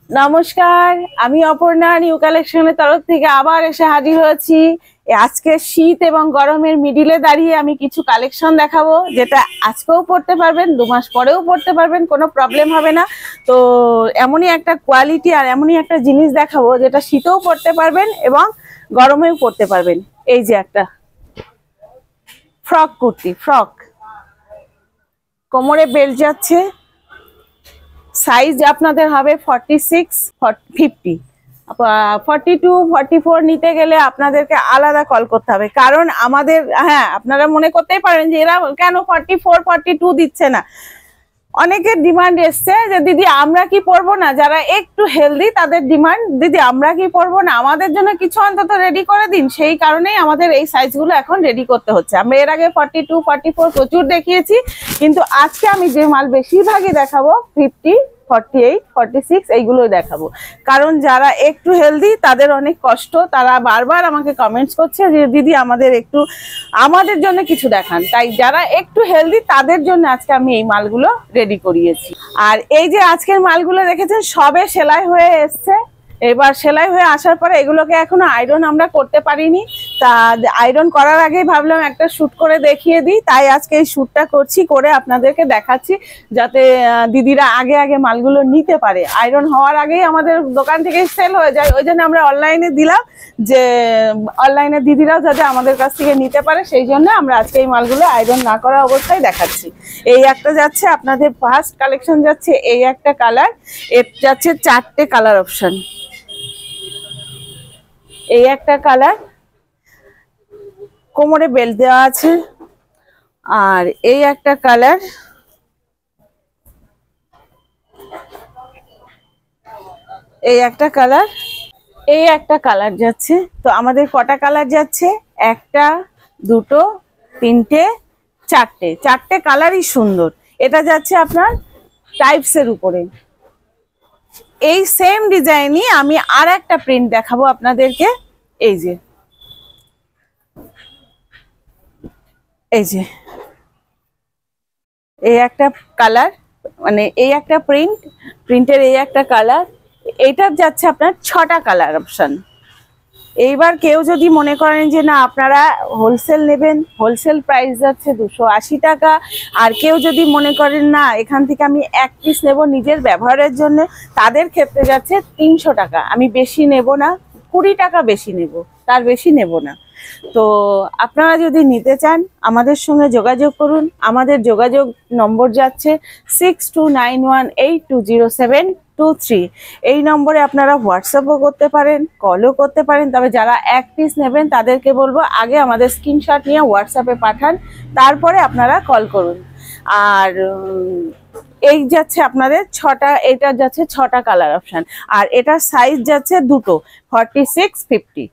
নমস্কার, আমি অপর্ণা নিউ কালেকশনের তরফ থেকে আবার এসে হাজির হয়েছি। আজকে শীত এবং গরমের মিডিলে দাঁড়িয়ে আমি কিছু কালেকশন দেখাবো, যেটা আজকেও পড়তে পারবেন, 2 মাস পরেও পড়তে পারবেন, কোনো প্রবলেম হবে না। তো এমনই একটা কোয়ালিটি আর এমনই একটা জিনিস দেখাবো যেটা শীতেও পড়তে পারবেন এবং গরমেও পড়তে পারবেন। এই যে একটা ফ্রক কুর্তি, কোমরে বেল্ট যাচ্ছে, সাইজ আপনাদের হবে 46, 50, 42, 44 নিতে গেলে আপনাদেরকে আলাদা কল করতে হবে। কারণ আমাদের, হ্যাঁ, আপনারা মনে করতেই পারেন যে এরা কেন 44, 42 দিচ্ছে না। অনেকের ডিমান্ড এসছে যে দিদি আমরা কি পরবো না, যারা একটু হেলদি তাদের ডিমান্ড, দিদি আমরা কি পরবো না, আমাদের জন্য কিছু অন্তত রেডি করে দিন। সেই কারণেই আমাদের এই সাইজগুলো এখন রেডি করতে হচ্ছে। আমরা এর আগে 42, 44 প্রচুর দেখিয়েছি, কিন্তু আজকে আমি যে মাল বেশিরভাগই দেখাবো 50, 48, 46 এইগুলোই দেখাবো। কারণ যারা একটু হেলদি তাদের অনেক কষ্ট, তারা বারবার আমাকে কমেন্টস করছে যে দিদি আমাদের জন্য কিছু দেখান। তাই যারা একটু হেলদি তাদের জন্য আজকে আমি এই মালগুলো রেডি করিয়েছি। আর এই যে আজকের মালগুলো দেখেছেন সবে সেলাই হয়ে এসছে। এবার সেলাই হয়ে আসার পরে এগুলোকে এখনো আয়রন আমরা করতে পারিনি, তা আয়রন করার আগেই ভাবলাম একটা শুট করে দেখিয়ে দিই। তাই আজকে এই শুটটা করছি, করে আপনাদেরকে দেখাচ্ছি, যাতে দিদিরা আগে আগে মালগুলো নিতে পারে। আয়রন হওয়ার আগেই আমাদের দোকান থেকে সেল হয়ে যায়, ওই জন্য আমরা অনলাইনে দিলাম, যে অনলাইনে দিদিরাও যাতে আমাদের কাছ থেকে নিতে পারে, সেই জন্য আমরা আজকে এই মালগুলো আয়রন না করা অবস্থায় দেখাচ্ছি। এই একটা যাচ্ছে আপনাদের ফার্স্ট কালেকশন, যাচ্ছে এই একটা কালার, এর যাচ্ছে 4টে কালার অপশন। এই একটা কালার, কোমরে বেল্ট দেওয়া আছে। আর এই একটা কালার, এই একটা কালার, এই একটা কালার যাচ্ছে। তো আমাদের কটা কালার যাচ্ছে? 1টা, 2টো, 3টে, 4টে কালারই সুন্দর। এটা যাচ্ছে আপনার টাইপসের উপরে। এই সেম ডিজাইনই আমি আর একটা প্রিন্ট দেখাবো আপনাদেরকে। এই যে এই একটা কালার, মানে এই একটা প্রিন্টের এই একটা কালার। এইটার যাচ্ছে আপনার 6টা কালার অপশন। এইবার কেউ যদি মনে করেন যে না আপনারা হোলসেল নেবেন, হোলসেল প্রাইস যাচ্ছে 280 টাকা। আর কেউ যদি মনে করেন না এখান থেকে আমি 1 পিস নেব নিজের ব্যবহারের জন্য, তাদের ক্ষেত্রে যাচ্ছে 300 টাকা। আমি বেশি নেব না, 20 টাকা বেশি নেব, তার বেশি নেব না। তো আপনারা যদি নিতে চান আমাদের সঙ্গে যোগাযোগ করুন। আমাদের যোগাযোগ নম্বর যাচ্ছে 6291820723। এই নম্বরে আপনারা হোয়াটসঅ্যাপও করতে পারেন, কলও করতে পারেন। তবে যারা 1 পিস নেবেন তাদেরকে বলবো আগে আমাদের স্ক্রিনশট নিয়ে হোয়াটসঅ্যাপে পাঠান, তারপরে আপনারা কল করুন। আর এই যাচ্ছে আপনাদের 6টা, এটা যাচ্ছে 6টা কালার অপশন। আর এটার সাইজ যাচ্ছে 2টো, 46, 50।